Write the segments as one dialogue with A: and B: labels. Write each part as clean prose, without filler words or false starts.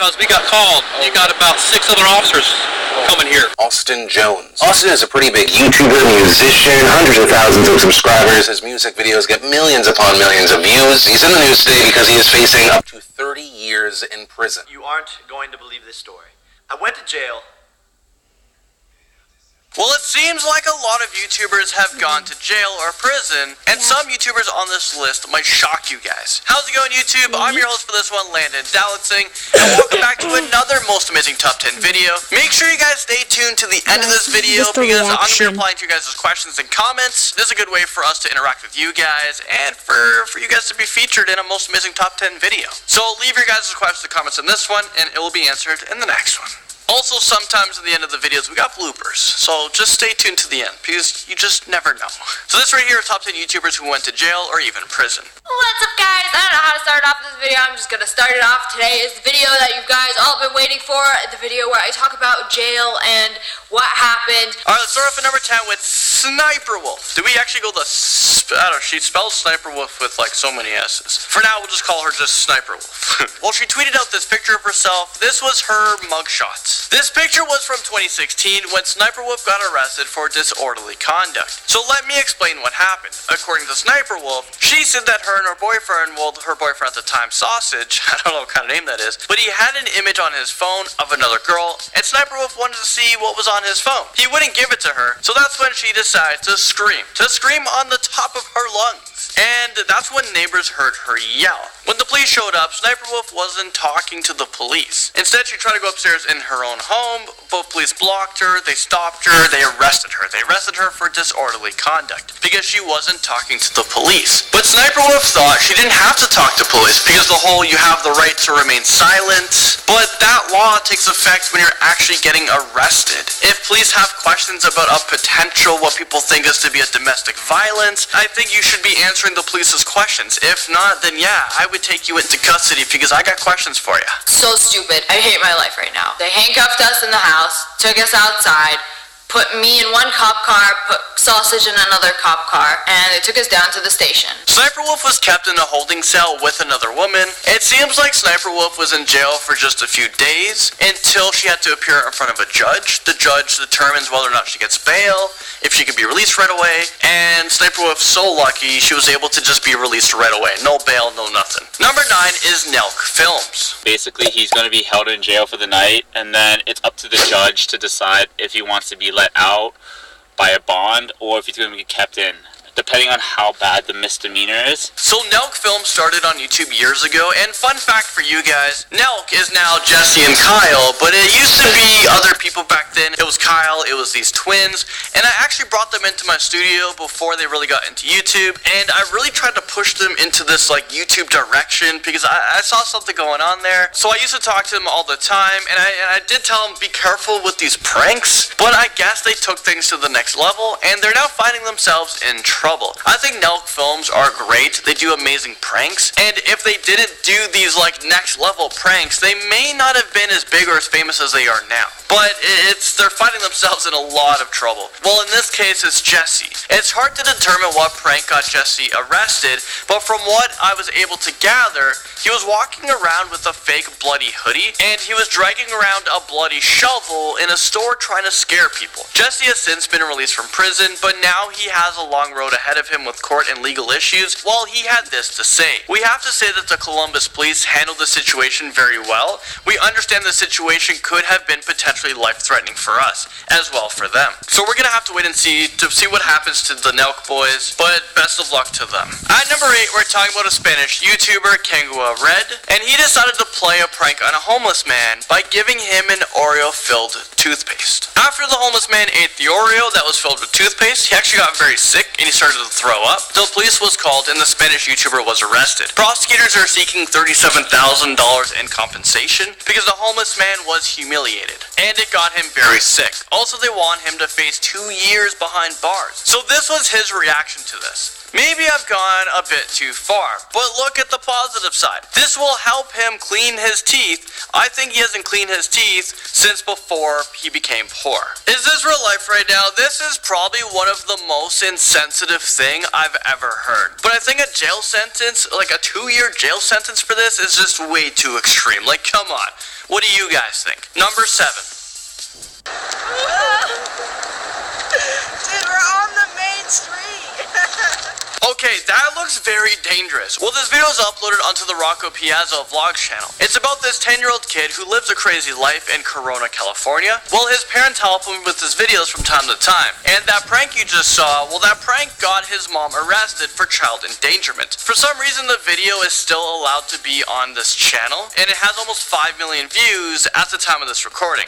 A: because we got called. You got about 6 other officers coming here.
B: Austin Jones. Austin is a pretty big YouTuber, musician, hundreds of thousands of subscribers. His music videos get millions upon millions of views. He's in the news today because he is facing up to 30 years in prison.
C: You aren't going to believe this story. I went to jail.
D: Well, it seems like a lot of YouTubers have gone to jail or prison, and some YouTubers on this list might shock you guys. How's it going, YouTube? I'm your host for this one, Landon Dallatsing, and welcome back to another Most Amazing Top 10 video. Make sure you guys stay tuned to the end of this video, because I'm going to be replying to you guys' questions and comments. This is a good way for us to interact with you guys, and for you guys to be featured in a Most Amazing Top 10 video. So leave your guys' questions and comments in this one, and it will be answered in the next one. Also, sometimes at the end of the videos, we got bloopers, so just stay tuned to the end, because you just never know. So this right here is top 10 YouTubers who went to jail or even prison.
E: What's up, guys? I don't know how to start off this video. I'm just gonna start it off. Today is the video that you guys all been waiting for, the video where I talk about jail and what happened.
D: Alright, let's start off at number 10 with Sniper Wolf. Do we actually go the I don't know, she spells Sniper Wolf with like so many S's. For now, we'll just call her just Sniper Wolf. Well, she tweeted out this picture of herself. This was her mugshot. This picture was from 2016 when Sniper Wolf got arrested for disorderly conduct. So let me explain what happened. According to Sniper Wolf, she said that her and her boyfriend, well, her boyfriend at the time, Sausage, I don't know what kind of name that is, but he had an image on his phone of another girl, and Sniper Wolf wanted to see what was on his phone. He wouldn't give it to her, so that's when she decided to scream on the top of her lungs. And that's when neighbors heard her yell. When the police showed up, Sniper Wolf wasn't talking to the police. Instead, she tried to go upstairs in her own home, but police blocked her, they stopped her, they arrested her. They arrested her for disorderly conduct because she wasn't talking to the police. But Sniper Wolf thought she didn't have to talk to police because the whole you have the right to remain silent. But that law takes effect when you're actually getting arrested. If police have questions about a potential what people think is to be a domestic violence, I think you should be answering the police's questions. If not, then yeah, I would take you into custody because I got questions for you.
E: So stupid. I hate my life right now. They handcuffed us in the house, took us outside, put me in one cop car, put Sausage in another cop car, and they took us down to the station.
D: Sniper Wolf was kept in a holding cell with another woman. It seems like Sniper Wolf was in jail for just a few days until she had to appear in front of a judge. The judge determines whether or not she gets bail, if she can be released right away, and Sniper Wolf's so lucky she was able to just be released right away. No bail, no nothing. Number 9 is Nelk Films.
F: Basically, he's going to be held in jail for the night, and then it's up to the judge to decide if he wants to be let out by a bond or if he's going to be kept in, depending on how bad the misdemeanor is.
D: So Nelk Film started on YouTube years ago, and fun fact for you guys, Nelk is now Jesse and Kyle, but it used to be other people back then. It was Kyle, it was these twins, and I actually brought them into my studio before they really got into YouTube, and I really tried to push them into this like YouTube direction because I saw something going on there. So I used to talk to them all the time, and I did tell them be careful with these pranks, but I guess they took things to the next level, and they're now finding themselves in trouble. I think Nelk Films are great. They do amazing pranks, and if they didn't do these like next level pranks, they may not have been as big or as famous as they are now. But they're finding themselves in a lot of trouble. Well, in this case, it's Jesse. It's hard to determine what prank got Jesse arrested, but from what I was able to gather, he was walking around with a fake bloody hoodie, and he was dragging around a bloody shovel in a store trying to scare people. Jesse has since been released from prison, but now he has a long road ahead of him with court and legal issues. Well, he had this to say. We have to say that the Columbus police handled the situation very well. We understand the situation could have been potentially life-threatening for us, as well for them. So we're gonna have to wait and see what happens to the Nelk boys, but best of luck to them. At number 8, we're talking about a Spanish YouTuber, Kangua Red, and he decided to play a prank on a homeless man by giving him an Oreo-filled toothpaste. After the homeless man ate the Oreo that was filled with toothpaste, he actually got very sick and he started to throw up. The police was called and the Spanish YouTuber was arrested. Prosecutors are seeking $37,000 in compensation because the homeless man was humiliated, and it got him very sick. Also, they want him to face 2 years behind bars. So this was his reaction to this. Maybe I've gone a bit too far, but look at the positive side. This will help him clean his teeth. I think he hasn't cleaned his teeth since before he became poor. Is this real life right now? This is probably one of the most insensitive thing I've ever heard. But I think a jail sentence, like a 2-year jail sentence for this, is just way too extreme. Like, come on. What do you guys think? Number 7.
G: Dude, we're on the main street.
D: Okay, that looks very dangerous. Well, this video is uploaded onto the Rocco Piazza Vlogs channel. It's about this 10-year-old kid who lives a crazy life in Corona, California. Well, his parents help him with his videos from time to time. And that prank you just saw, well, that prank got his mom arrested for child endangerment. For some reason, the video is still allowed to be on this channel, and it has almost 5 million views at the time of this recording.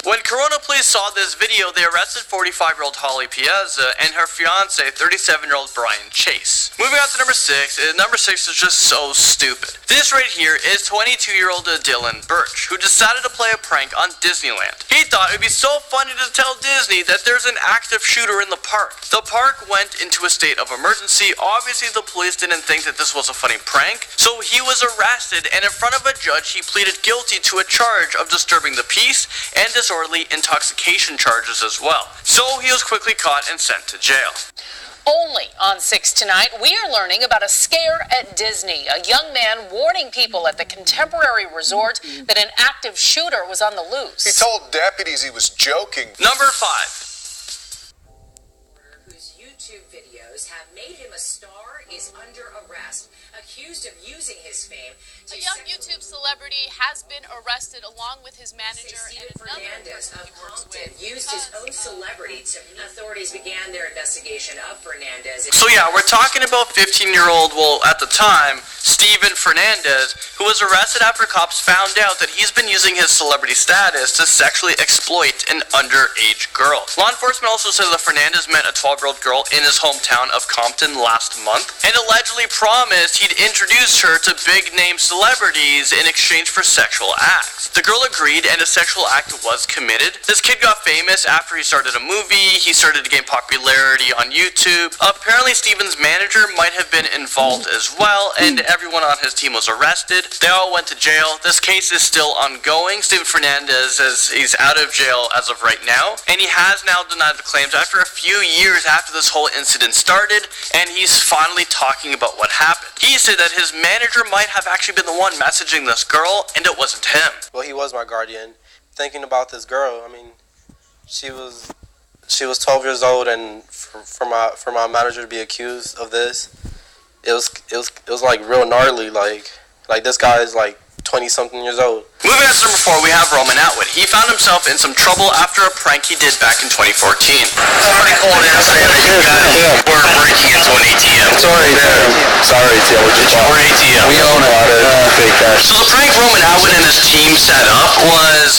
D: When Corona police saw this video, they arrested 45-year-old Holly Piazza and her fiance, 37-year-old Brian Chase. Moving on to number 6, number 6 is just so stupid. This right here is 22-year-old Dylan Birch, who decided to play a prank on Disneyland. He thought it would be so funny to tell Disney that there's an active shooter in the park. The park went into a state of emergency. Obviously, the police didn't think that this was a funny prank, so he was arrested, and in front of a judge, he pleaded guilty to a charge of disturbing the peace and disorderly intoxication charges as well. So he was quickly caught and sent to jail.
H: Only on 6 tonight, we are learning about a scare at Disney. A young man warning people at the Contemporary Resort that an active shooter was on the loose.
I: He told deputies he was joking.
D: Number 5.
J: Whose YouTube videos have made him a star is under arrest, accused of using his fame to
K: a young YouTube celebrity has been arrested along with his manager and another
J: Fernandez
K: person
J: of
K: he works
J: Compton
K: with.
J: used his own celebrity to authorities began their investigation of Fernandez.
D: So yeah, we're talking about 15-year-old, well, at the time, Steven Fernandez, who was arrested after cops found out that he's been using his celebrity status to sexually exploit an underage girl. Law enforcement also says that Fernandez met a 12-year-old girl in his hometown of Compton last month and allegedly promised he'd introduce her to big-name celebrities in exchange for sexual acts. The girl agreed and a sexual act was committed. This kid got famous after he started a movie. He started to gain popularity on YouTube. Apparently Steven's manager might have been involved as well, and everyone on his team was arrested. They all went to jail. This case is still ongoing. Steven Fernandez he's out of jail as of right now, and he has now denied the claims after a few years after this whole incident started, and he's finally talking about what happened. He said that his manager might have actually been the one messaging this girl, and it wasn't him.
L: Well, he was my guardian. Thinking about this girl, I mean, she was 12 years old, and for my manager to be accused of this, it was like real gnarly. Like this guy is like 20-something years old.
D: Moving on to number 4, we have Roman Atwood. He found himself in some trouble after a prank he did back in 2014.
B: Somebody called in saying that you guys were breaking into an ATM. Sorry, ATM. We're ATM. We own a lot of fake cash.
D: So the prank Roman Atwood and his team set up was,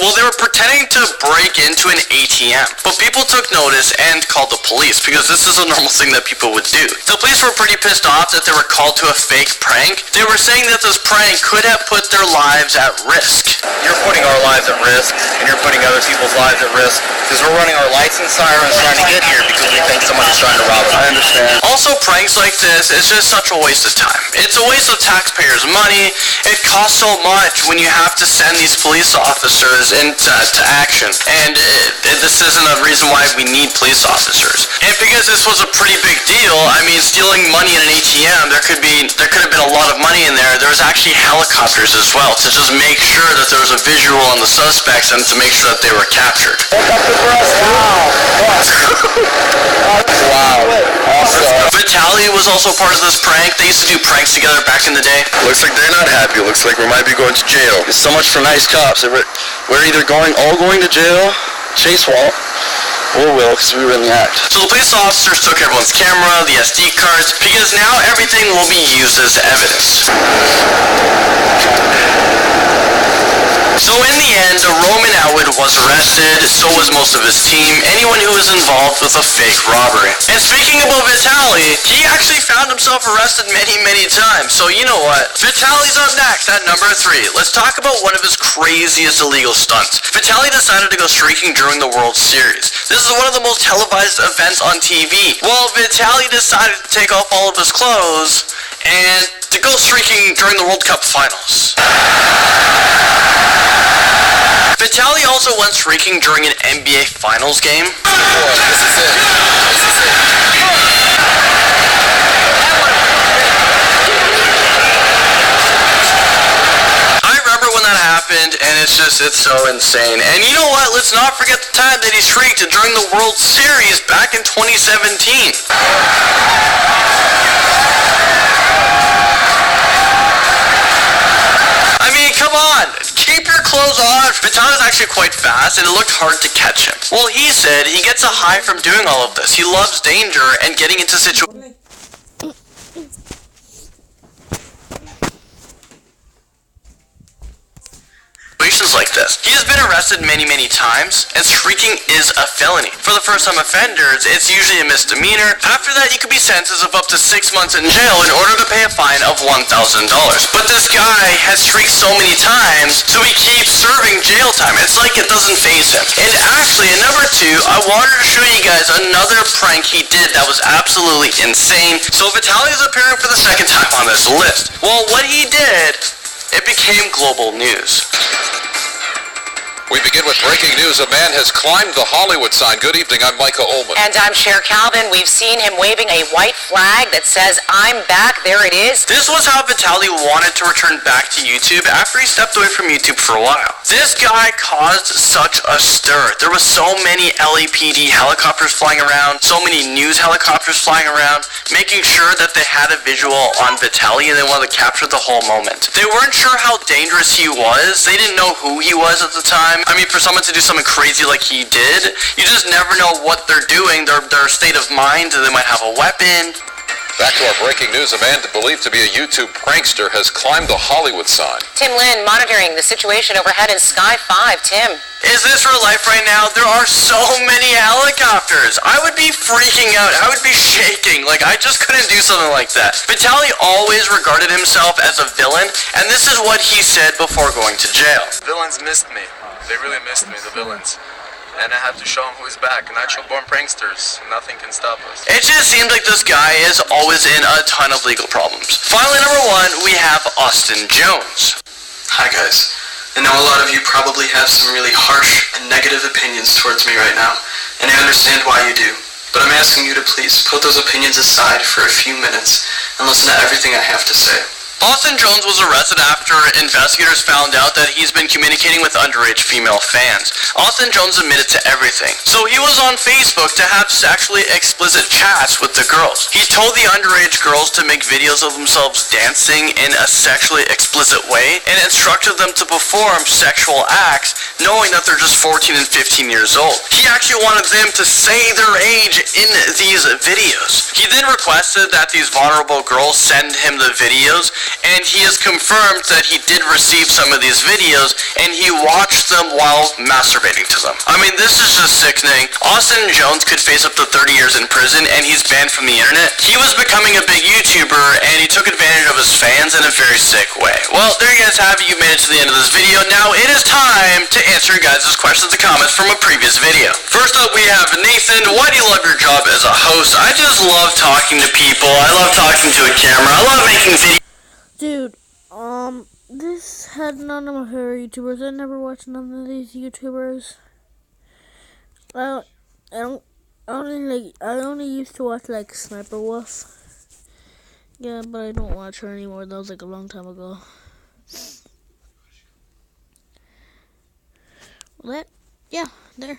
D: well, they were pretending to break into an ATM, but people took notice and called the police because this is a normal thing that people would do. The police were pretty pissed off that they were called to a fake prank. They were saying that this prank could have put their lives at risk.
B: You're putting our lives at risk, and you're putting other people's lives at risk because we're running our lights and sirens trying to get here because we think someone's trying to rob us. I understand.
D: Also, pranks like this is just such a waste of time. It's a waste of taxpayers' money. It costs so much when you have to send these police officers into action. And this isn't a reason why we need police officers. And because this was a pretty big deal, I mean, stealing money in an ATM, there could have been a lot of money in there. There was actually helicopters as well to just make sure that there was a visual on the suspects and to make sure that they were captured.
B: Wow. Awesome.
D: Vitaly was also part of this prank. They used to do pranks together back in the day.
B: Looks like they're not happy. Looks like we might be going to jail. It's so much for nice cops. We're either all going to jail, Chase won't, or will, because we were in the act.
D: So the police officers took everyone's camera, the SD cards, because now everything will be used as evidence. So in the end, Roman Atwood was arrested, so was most of his team, anyone who was involved with a fake robbery. And speaking about Vitaly, he actually found himself arrested many times. So you know what? Vitaly's up next at number 3. Let's talk about one of his craziest illegal stunts. Vitaly decided to go streaking during the World Series. This is one of the most televised events on TV. Well, Vitaly decided to take off all of his clothes and to go streaking during the World Cup Finals. Vitaly also went streaking during an NBA Finals game. I remember when that happened, and it's so insane. And you know what? Let's not forget the time that he streaked during the World Series back in 2017. I mean, come on. Keep your clothes on. Vitaly's actually quite fast, and it looked hard to catch him. Well, he said he gets a high from doing all of this. He loves danger and getting into situations like this. He has been arrested many times, and streaking is a felony. For the first-time offenders, it's usually a misdemeanor. After that, you could be sentenced of up to 6 months in jail in order to pay a fine of $1,000. But this guy has streaked so many times, so he keeps serving jail time. It's like it doesn't faze him. And actually, at number 2, I wanted to show you guys another prank he did that was absolutely insane. So Vitaly is appearing for the second time on this list. Well, what he did, it became global news.
G: We begin with breaking news. A man has climbed the Hollywood sign. Good evening, I'm Micah Ullman.
J: And I'm Cher Calvin. We've seen him waving a white flag that says, "I'm back." There it is.
D: This was how Vitaly wanted to return back to YouTube after he stepped away from YouTube for a while. This guy caused such a stir. There was so many LAPD helicopters flying around, so many news helicopters flying around, making sure that they had a visual on Vitaly and they wanted to capture the whole moment. They weren't sure how dangerous he was. They didn't know who he was at the time. I mean, for someone to do something crazy like he did, you just never know what they're doing, their state of mind. They might have a weapon.
G: Back to our breaking news. A man believed to be a YouTube prankster has climbed the Hollywood sign.
J: Tim Lynn monitoring the situation overhead in Sky 5. Tim.
D: Is this real life right now? There are so many helicopters. I would be freaking out. I would be shaking. Like, I just couldn't do something like that. Vitaly always regarded himself as a villain, and this is what he said before going to jail.
M: Villains missed me. They really missed me, the villains. And I have to show them who's back. Natural born pranksters. Nothing can stop us.
D: It just seems like this guy is always in a ton of legal problems. Finally, number 1, we have Austin Jones.
N: Hi guys. I know a lot of you probably have some really harsh and negative opinions towards me right now, and I understand why you do. But I'm asking you to please put those opinions aside for a few minutes and listen to everything I have to say.
D: Austin Jones was arrested after investigators found out that he's been communicating with underage female fans. Austin Jones admitted to everything. So he was on Facebook to have sexually explicit chats with the girls. He told the underage girls to make videos of themselves dancing in a sexually explicit way and instructed them to perform sexual acts knowing that they're just 14 and 15 years old. He actually wanted them to say their age in these videos. He then requested that these vulnerable girls send him the videos, and he has confirmed that he did receive some of these videos and he watched them while masturbating to them. I mean, this is just sickening. Austin Jones could face up to 30 years in prison and he's banned from the internet. He was becoming a big YouTuber and he took advantage of his fans in a very sick way. Well, there you guys have it. You made it to the end of this video. Now it is time to answer your guys' questions and comments from a previous video. First up, we have Nathan. Why do you love your job as a host? I just love talking to people. I love talking to a camera. I love making videos.
O: Dude, this had none of her YouTubers. I never watched none of these YouTubers. I only used to watch like Sniper Wolf. Yeah, but I don't watch her anymore. That was like a long time ago. Well, yeah, there.